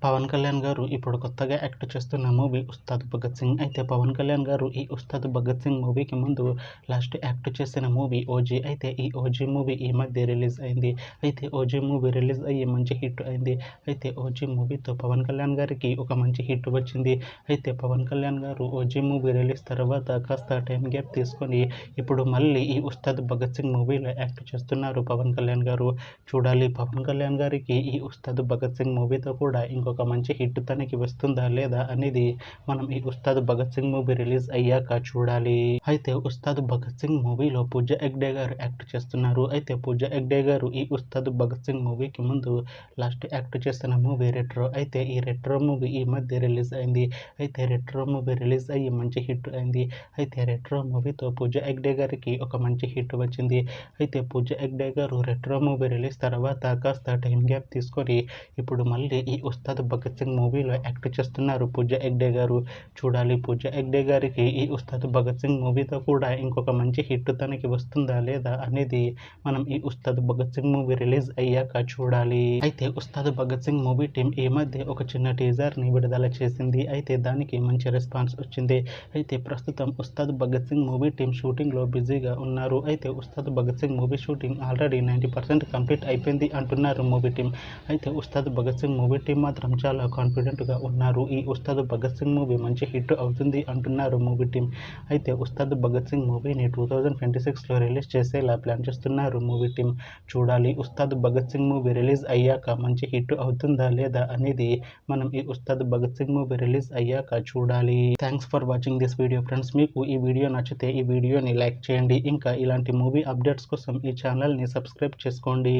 పవన్ కళ్యాణ్ గారు ఇప్పుడు కొత్తగా యాక్ట్ చేస్తున్న మూవీ ఉస్తాద్ భగత్ సింగ్. అయితే పవన్ కళ్యాణ్ గారు ఈ ఉస్తాద్ భగత్ సింగ్ మూవీకి ముందు లాస్ట్ యాక్ట్ చేసిన మూవీ ఓజీ. అయితే ఈ ఓజీ మూవీ ఈ మధ్య రిలీజ్ అయింది. అయితే ఓజీ మూవీ రిలీజ్ అయ్యి మంచి హిట్ అయింది. అయితే ఓజీ మూవీతో పవన్ కళ్యాణ్ గారికి ఒక మంచి హిట్ వచ్చింది. అయితే పవన్ కళ్యాణ్ గారు ఓజీ మూవీ రిలీజ్ తర్వాత కాస్త టైం గ్యాప్ తీసుకొని ఇప్పుడు మళ్ళీ ఈ ఉస్తాద్ భగత్ సింగ్ మూవీలో యాక్ట్ చేస్తున్నారు పవన్ కళ్యాణ్ గారు. చూడాలి పవన్ కళ్యాణ్ గారికి ఈ ఉస్తాద్ భగత్ సింగ్ మూవీతో కూడా ఇంకొక మంచి హిట్ తనకి వస్తుందా లేదా అనేది మనం ఈ ఉస్తాద్ భగత్ సింగ్ మూవీ రిలీజ్ అయ్యాక చూడాలి. అయితే ఉస్తాద్ భగత్ సింగ్ మూవీలో పూజా హెగ్డే గారు యాక్ట్ చేస్తున్నారు. అయితే పూజా హెగ్డే గారు ఈ ఉస్తాద్ భగత్ సింగ్ మూవీకి ముందు లాస్ట్ యాక్ట్ చేసిన మూవీ రెట్రో. అయితే ఈ రెట్రో మూవీ ఈ మధ్య రిలీజ్ అయింది. అయితే రెట్రో మూవీ రిలీజ్ అయ్యి మంచి హిట్ అయింది. అయితే రెట్రో మూవీతో పూజా హెగ్డే గారికి ఒక మంచి హిట్ వచ్చింది. అయితే పూజా హెగ్డే గారు రెట్రో మూవీ రిలీజ్ తర్వాత కాస్త టైం గ్యాప్ తీసుకొని ఇప్పుడు మళ్ళీ ఈ ఉస్తాద్ భగత్ సింగ్ మూవీలో యాక్ట్ చేస్తున్నారు పూజా హెగ్డే గారు. చూడాలి పూజా హెగ్డే గారికి ఈ ఉస్తాద్ భగత్ సింగ్ మూవీతో కూడా ఇంకొక మంచి హిట్ తనకి వస్తుందా లేదా అనేది మనం ఈ ఉస్తాద్ భగత్ సింగ్ మూవీ రిలీజ్ అయ్యాక చూడాలి. అయితే ఉస్తాద్ భగత్ సింగ్ మూవీ టీం ఈ మధ్య ఒక చిన్న టీజర్ని విడుదల చేసింది. అయితే దానికి మంచి రెస్పాన్స్ వచ్చింది. అయితే ప్రస్తుతం ఉస్తాద్ భగత్ సింగ్ మూవీ టీం షూటింగ్లో బిజీగా ఉన్నారు. అయితే Ustaad Bhagat Singh movie shooting already 90% complete అయిపోయింది అంటున్నారు మూవీ టీం. అయితే ఉస్తాద్ భగత్ సింగ్ మూవీ టీం మాత్రం చాలా కాన్ఫిడెంట్గా ఉన్నారు. ఈ ఉస్తాద్ భగత్ సింగ్ మూవీ మంచి హిట్ అవుతుంది అంటున్నారు మూవీ టీం. అయితే ఉస్తాద్ భగత్ సింగ్ మూవీని 2026లో రిలీజ్ చేసేలా ప్లాన్ చేస్తున్నారు మూవీ టీం. చూడాలి ఉస్తాద్ భగత్ సింగ్ మూవీ రిలీజ్ అయ్యాక మంచి హిట్ అవుతుందా లేదా అనేది మనం ఈ ఉస్తాద్ భగత్ సింగ్ మూవీ రిలీజ్ అయ్యాక చూడాలి. Thanks for watching this video friends. మీకు ఈ వీడియో నచ్చితే ఈ వీడియోని లైక్ చేయండి. ఇంకా ఇలాంటి మూవీ అప్డేట్స్ కోసం ఈ ఛానల్ని సబ్స్క్రైబ్ చేసుకోండి.